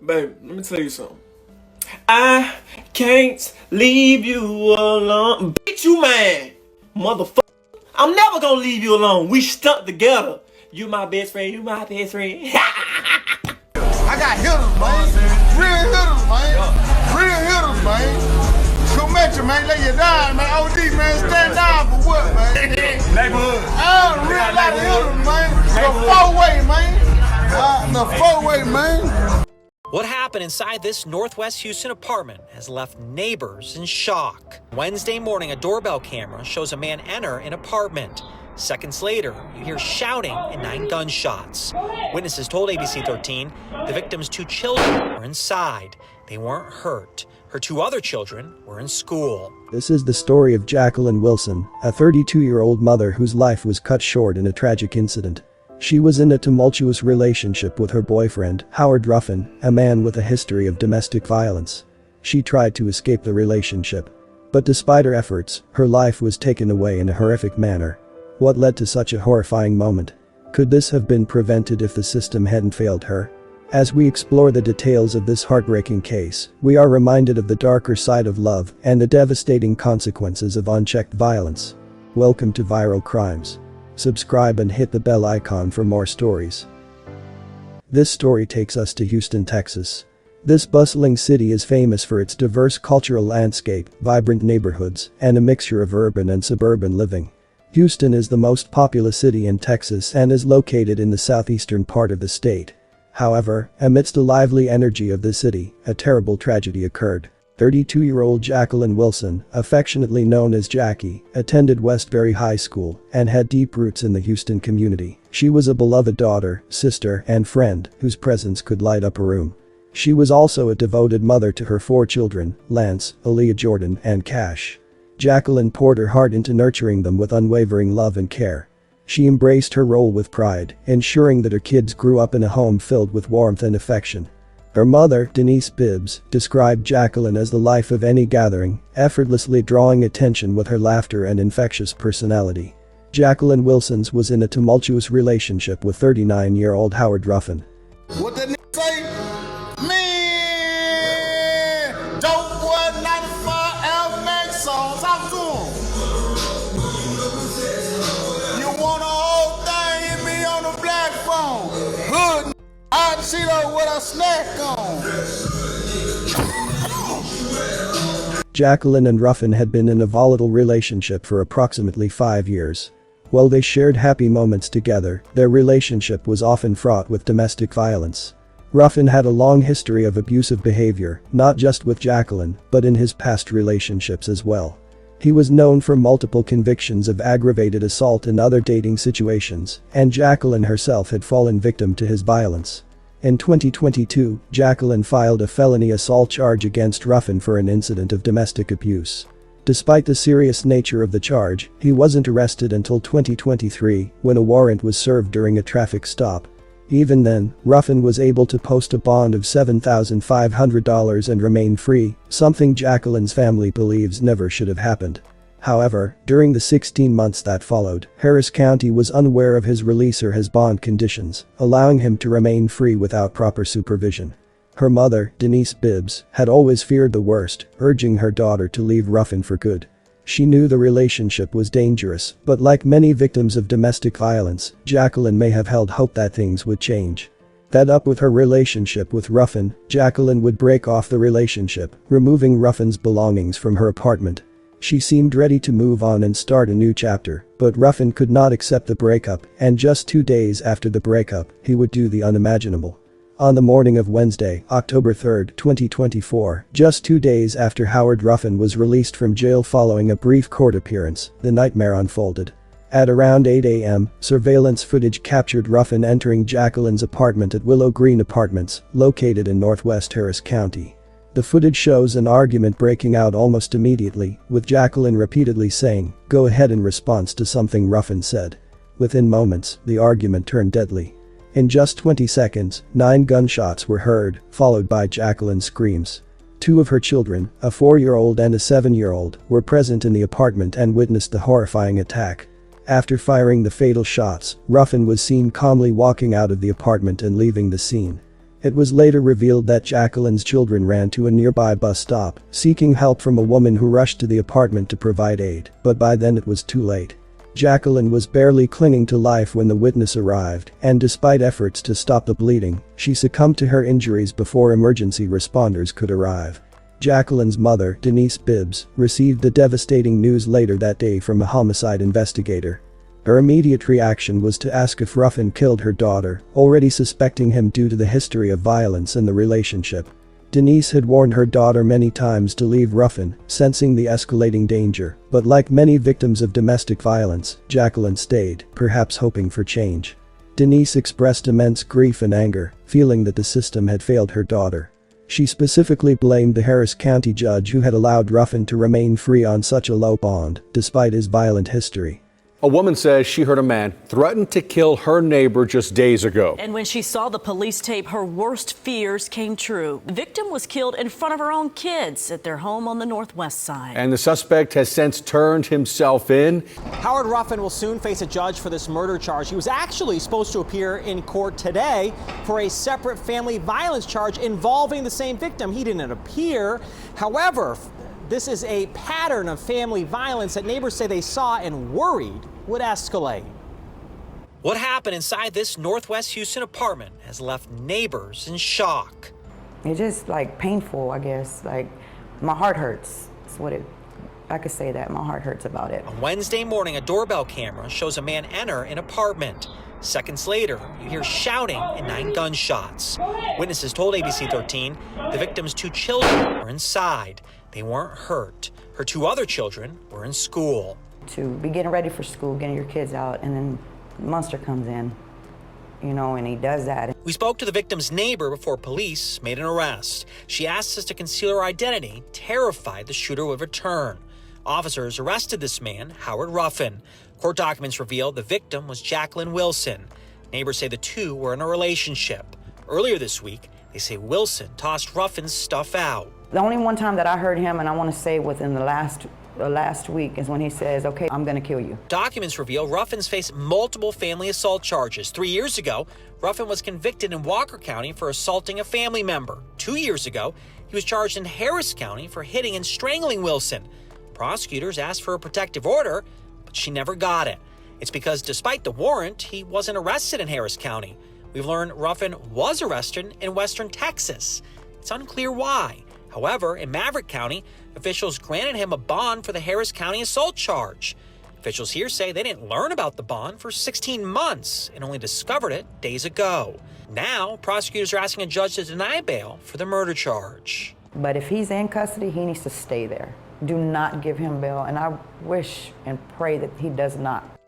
Baby, let me tell you something. I can't leave you alone. Bitch, you man. Motherfucker. I'm never gonna leave you alone. We stuck together. You my best friend. You my best friend. I got hitters, man. Real hitters, man. Real hitters, man. Come at you, man. Lay you down, man. OD, man. Stand down for what, man? Neighborhood. Oh, real lot of hitters, man. The four-way, man. The four-way, man. What happened inside this Northwest Houston apartment has left neighbors in shock. Wednesday morning, a doorbell camera shows a man enter an apartment. Seconds later, you hear shouting and 9 gunshots. Witnesses told ABC 13 the victim's 2 children were inside. They weren't hurt. Her 2 other children were in school. This is the story of Jackelyn Wilson, a 32-year-old mother whose life was cut short in a tragic incident. She was in a tumultuous relationship with her boyfriend, Howard Ruffin, a man with a history of domestic violence. She tried to escape the relationship. But despite her efforts, her life was taken away in a horrific manner. What led to such a horrifying moment? Could this have been prevented if the system hadn't failed her? As we explore the details of this heartbreaking case, we are reminded of the darker side of love and the devastating consequences of unchecked violence. Welcome to Viral Crimes. Subscribe and hit the bell icon for more stories. This story takes us to Houston, Texas. This bustling city is famous for its diverse cultural landscape, vibrant neighborhoods, and a mixture of urban and suburban living. Houston is the most populous city in Texas and is located in the southeastern part of the state. However, amidst the lively energy of the city, a terrible tragedy occurred. 32-year-old Jackelyn Wilson, affectionately known as Jackie, attended Westbury High School and had deep roots in the Houston community. She was a beloved daughter, sister, and friend whose presence could light up a room. She was also a devoted mother to her 4 children, Lance, Aaliyah Jordan, and Cash. Jackelyn poured her heart into nurturing them with unwavering love and care. She embraced her role with pride, ensuring that her kids grew up in a home filled with warmth and affection. Her mother, Denise Bibbs, described Jackelyn as the life of any gathering, effortlessly drawing attention with her laughter and infectious personality. Jackelyn Wilson's was in a tumultuous relationship with 39-year-old Howard Ruffin. What that nigga say? Man, dope boy 95 L Max songs. How cool? You want a whole thing? Hit me on the black phone. Hood. Hot Cheeto with a snack on. Jackelyn and Ruffin had been in a volatile relationship for approximately 5 years. While they shared happy moments together, their relationship was often fraught with domestic violence. Ruffin had a long history of abusive behavior, not just with Jackelyn, but in his past relationships as well. He was known for multiple convictions of aggravated assault and other dating situations, and Jackelyn herself had fallen victim to his violence. In 2022, Jackelyn filed a felony assault charge against Ruffin for an incident of domestic abuse. Despite the serious nature of the charge, he wasn't arrested until 2023, when a warrant was served during a traffic stop. Even then, Ruffin was able to post a bond of $7,500 and remain free, something Jackelyn's family believes never should have happened. However, during the 16 months that followed, Harris County was unaware of his release or his bond conditions, allowing him to remain free without proper supervision. Her mother, Denise Bibbs, had always feared the worst, urging her daughter to leave Ruffin for good. She knew the relationship was dangerous, but like many victims of domestic violence, Jackelyn may have held hope that things would change. Fed up with her relationship with Ruffin, Jackelyn would break off the relationship, removing Ruffin's belongings from her apartment. She seemed ready to move on and start a new chapter, but Ruffin could not accept the breakup, and just 2 days after the breakup, he would do the unimaginable. On the morning of Wednesday, October 3, 2024, just 2 days after Howard Ruffin was released from jail following a brief court appearance, the nightmare unfolded. At around 8 a.m., surveillance footage captured Ruffin entering Jackelyn's apartment at Willow Green Apartments, located in northwest Harris County. The footage shows an argument breaking out almost immediately, with Jackelyn repeatedly saying, "Go ahead," in response to something Ruffin said. Within moments, the argument turned deadly. In just 20 seconds, 9 gunshots were heard, followed by Jackelyn's screams. 2 of her children, a 4-year-old and a 7-year-old, were present in the apartment and witnessed the horrifying attack. After firing the fatal shots, Ruffin was seen calmly walking out of the apartment and leaving the scene. It was later revealed that Jackelyn's children ran to a nearby bus stop, seeking help from a woman who rushed to the apartment to provide aid, but by then it was too late. Jackelyn was barely clinging to life when the witness arrived, and despite efforts to stop the bleeding, she succumbed to her injuries before emergency responders could arrive. Jackelyn's mother, Denise Bibbs, received the devastating news later that day from a homicide investigator. Her immediate reaction was to ask if Ruffin killed her daughter, already suspecting him due to the history of violence in the relationship. Denise had warned her daughter many times to leave Ruffin, sensing the escalating danger, but like many victims of domestic violence, Jackelyn stayed, perhaps hoping for change. Denise expressed immense grief and anger, feeling that the system had failed her daughter. She specifically blamed the Harris County judge who had allowed Ruffin to remain free on such a low bond, despite his violent history. A woman says she heard a man threaten to kill her neighbor just days ago. And when she saw the police tape, her worst fears came true. The victim was killed in front of her own kids at their home on the Northwest Side. And the suspect has since turned himself in. Howard Ruffin will soon face a judge for this murder charge. He was actually supposed to appear in court today for a separate family violence charge involving the same victim. He didn't appear. However, this is a pattern of family violence that neighbors say they saw and worried would escalate. What happened inside this Northwest Houston apartment has left neighbors in shock. It's just like painful, I guess. Like my heart hurts. I could say that. My heart hurts about it. On Wednesday morning, a doorbell camera shows a man enter an apartment. Seconds later, you hear shouting and 9 gunshots. Witnesses told ABC 13 the victim's 2 children were inside. They weren't hurt. Her 2 other children were in school. To be getting ready for school, getting your kids out, and then Monster comes in, and he does that. We spoke to the victim's neighbor before police made an arrest. She asked us to conceal her identity, terrified the shooter would return. Officers arrested this man, Howard Ruffin. Court documents reveal the victim was Jackelyn Wilson. Neighbors say the two were in a relationship. Earlier this week, they say Wilson tossed Ruffin's stuff out. The only one time that I heard him, and I want to say within the last week, is when he says, "Okay, I'm going to kill you." Documents reveal Ruffin's faced multiple family assault charges. 3 years ago, Ruffin was convicted in Walker County for assaulting a family member. 2 years ago, he was charged in Harris County for hitting and strangling Wilson. Prosecutors asked for a protective order, but she never got it. It's because despite the warrant, he wasn't arrested in Harris County. We've learned Ruffin was arrested in western Texas. It's unclear why. However, in Maverick County, officials granted him a bond for the Harris County assault charge. Officials here say they didn't learn about the bond for 16 months and only discovered it days ago. Now, prosecutors are asking a judge to deny bail for the murder charge. But if he's in custody, he needs to stay there. Do not give him bail, and I wish and pray that he does not.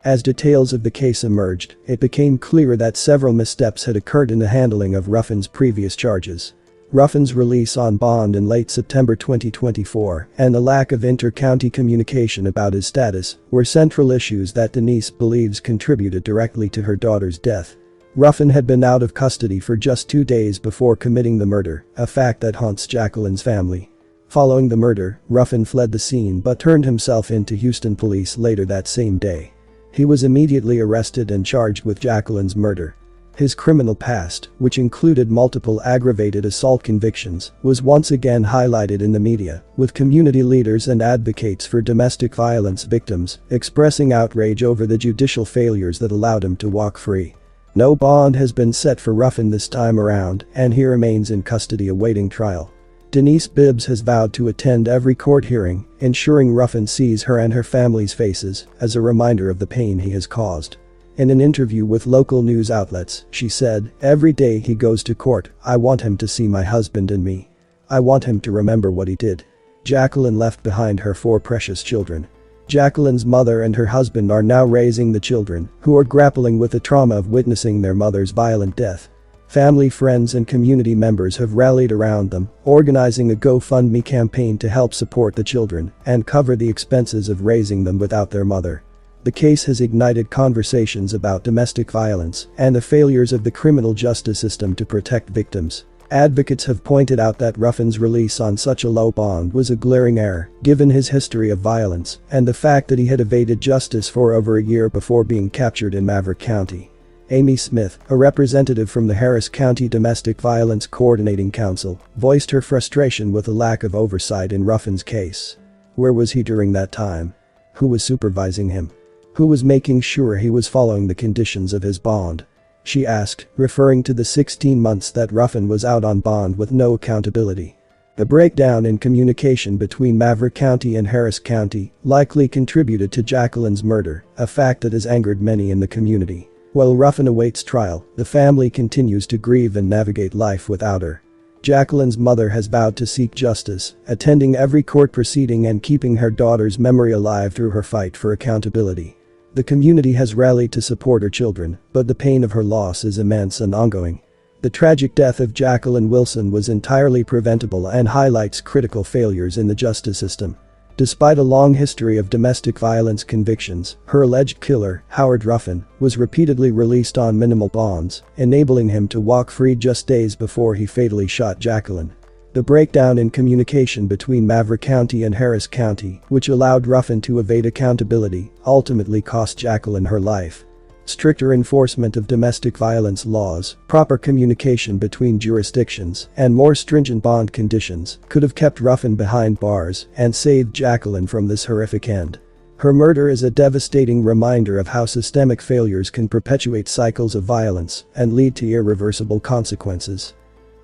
As details of the case emerged, it became clear that several missteps had occurred in the handling of Ruffin's previous charges. Ruffin's release on bond in late September 2024 and the lack of inter-county communication about his status were central issues that Denise believes contributed directly to her daughter's death. Ruffin had been out of custody for just 2 days before committing the murder, a fact that haunts Jackelyn's family. Following the murder, Ruffin fled the scene but turned himself in to Houston police later that same day. He was immediately arrested and charged with Jackelyn's murder. His criminal past, which included multiple aggravated assault convictions, was once again highlighted in the media, with community leaders and advocates for domestic violence victims expressing outrage over the judicial failures that allowed him to walk free. No bond has been set for Ruffin this time around, and he remains in custody awaiting trial. Denise Bibbs has vowed to attend every court hearing, ensuring Ruffin sees her and her family's faces as a reminder of the pain he has caused. In an interview with local news outlets, she said, "Every day he goes to court, I want him to see my husband and me. I want him to remember what he did." Jackelyn left behind her 4 precious children. Jackelyn's mother and her husband are now raising the children, who are grappling with the trauma of witnessing their mother's violent death. Family, friends and community members have rallied around them, organizing a GoFundMe campaign to help support the children and cover the expenses of raising them without their mother. The case has ignited conversations about domestic violence and the failures of the criminal justice system to protect victims. Advocates have pointed out that Ruffin's release on such a low bond was a glaring error, given his history of violence and the fact that he had evaded justice for over a year before being captured in Maverick County. Amy Smith, a representative from the Harris County Domestic Violence Coordinating Council, voiced her frustration with the lack of oversight in Ruffin's case. Where was he during that time? Who was supervising him? Who was making sure he was following the conditions of his bond? She asked, referring to the 16 months that Ruffin was out on bond with no accountability. The breakdown in communication between Maverick County and Harris County likely contributed to Jackelyn's murder, a fact that has angered many in the community. While Ruffin awaits trial, the family continues to grieve and navigate life without her. Jackelyn's mother has vowed to seek justice, attending every court proceeding and keeping her daughter's memory alive through her fight for accountability. The community has rallied to support her children, but the pain of her loss is immense and ongoing. The tragic death of Jackelyn Wilson was entirely preventable and highlights critical failures in the justice system. Despite a long history of domestic violence convictions, her alleged killer, Howard Ruffin, was repeatedly released on minimal bonds, enabling him to walk free just days before he fatally shot Jackelyn. The breakdown in communication between Maverick County and Harris County, which allowed Ruffin to evade accountability, ultimately cost Jackelyn her life. Stricter enforcement of domestic violence laws, proper communication between jurisdictions, and more stringent bond conditions could have kept Ruffin behind bars and saved Jackelyn from this horrific end. Her murder is a devastating reminder of how systemic failures can perpetuate cycles of violence and lead to irreversible consequences.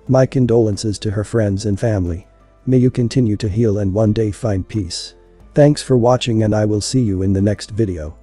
My condolences to her friends and family. May you continue to heal and one day find peace. Thanks for watching, and I will see you in the next video.